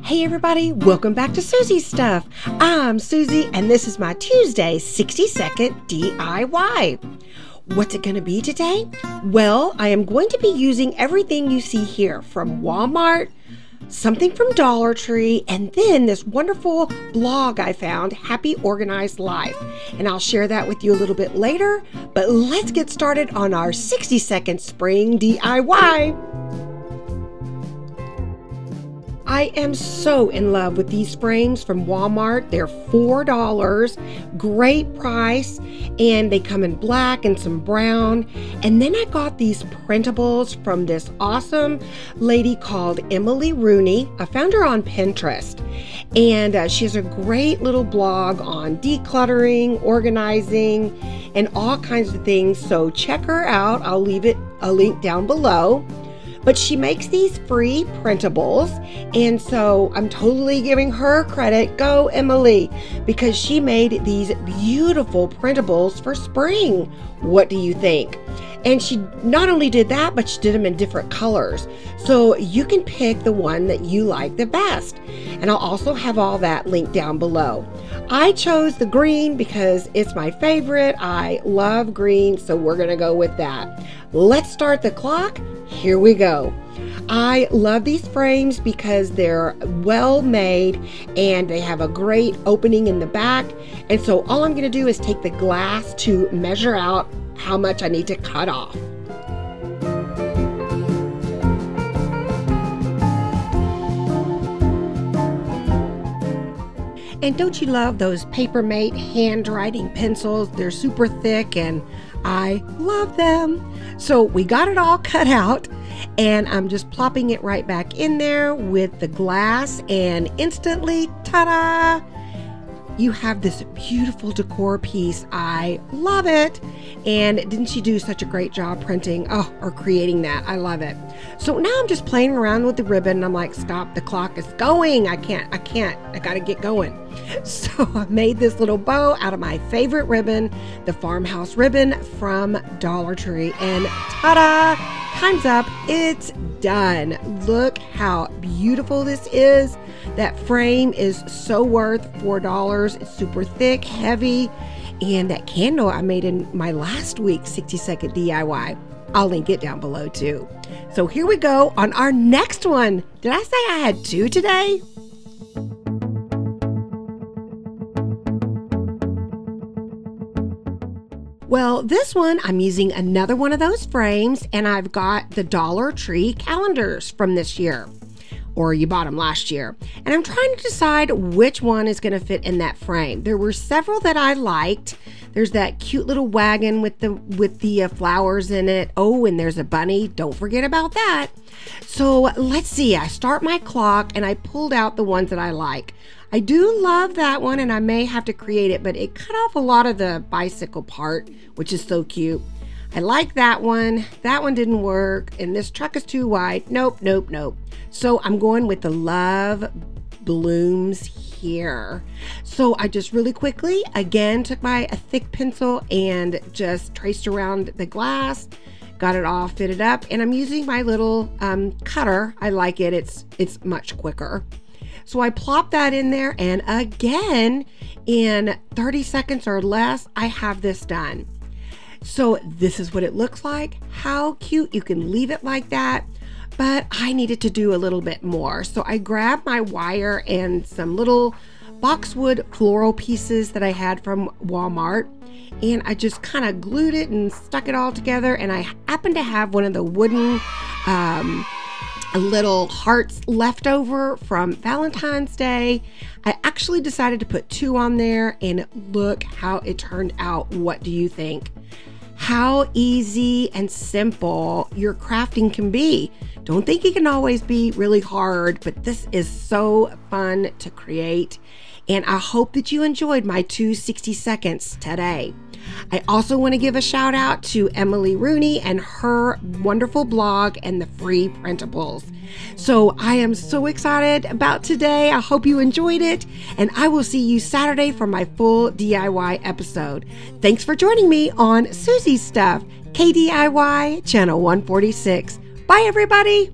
Hey everybody, welcome back to Soozie's Stuff. I'm Soozie and this is my Tuesday 60-second DIY. What's it going to be today? Well, I am going to be using everything you see here from Walmart, something from Dollar Tree, and then this wonderful blog I found, Happy Organized Life. And I'll share that with you a little bit later, but let's get started on our 60-second spring DIY. I am so in love with these frames from Walmart. They're $4, great price, and they come in black and some brown. And then I got these printables from this awesome lady called Emily Rooney. I found her on Pinterest, and she has a great little blog on decluttering, organizing, and all kinds of things. So check her out. I'll leave a link down below. But she makes these free printables, and so I'm totally giving her credit. Go, Emily, because she made these beautiful printables for spring. What do you think? And she not only did that, but she did them in different colors. So you can pick the one that you like the best. And I'll also have all that linked down below. I chose the green because it's my favorite. I love green, so we're gonna go with that. Let's start the clock. Here we go. I love these frames because they're well made and they have a great opening in the back. And so all I'm gonna do is take the glass to measure out how much I need to cut off. And don't you love those Papermate handwriting pencils? They're super thick and I love them. So we got it all cut out and I'm just plopping it right back in there with the glass, and instantly, ta-da! You have this beautiful decor piece. I love it. And didn't she do such a great job printing or creating that? I love it. So now I'm just playing around with the ribbon and I'm like, stop, the clock is going. I gotta get going. So I made this little bow out of my favorite ribbon, the farmhouse ribbon from Dollar Tree, and ta-da! Time's up. It's done. Look how beautiful this is. That frame is so worth $4. It's super thick, heavy, and that candle I made in my last week's 60-second DIY. I'll link it down below too. So here we go on our next one. Did I say I had two today? Well, this one, I'm using another one of those frames, and I've got the Dollar Tree calendars from this year, or you bought them last year. And I'm trying to decide which one is going to fit in that frame. There were several that I liked. There's that cute little wagon with the flowers in it. Oh, and there's a bunny. Don't forget about that. So let's see. I start my clock, and I pulled out the ones that I like. I do love that one, and I may have to create it, but it cut off a lot of the bicycle part, which is so cute. I like that one. That one didn't work, and this truck is too wide. Nope, nope, nope. So I'm going with the love blooms here. So I just really quickly, again, took my thick pencil and just traced around the glass, got it all fitted up, and I'm using my little cutter. I like it. It's much quicker. So I plop that in there, and again, in 30 seconds or less, I have this done. So this is what it looks like. How cute. You can leave it like that, but I needed to do a little bit more. So I grabbed my wire and some little boxwood floral pieces that I had from Walmart, and I just kind of glued it and stuck it all together, and I happened to have one of the wooden little hearts left over from Valentine's Day. I actually decided to put two on there, and look how it turned out. What do you think? How easy and simple your crafting can be. Don't think it can always be really hard, but this is so fun to create. And I hope that you enjoyed my 60 seconds today. I also want to give a shout out to Emily Rooney and her wonderful blog and the free printables. So I am so excited about today. I hope you enjoyed it, and I will see you Saturday for my full DIY episode. Thanks for joining me on Soozie's Stuff, KDIY Channel 146. Bye, everybody.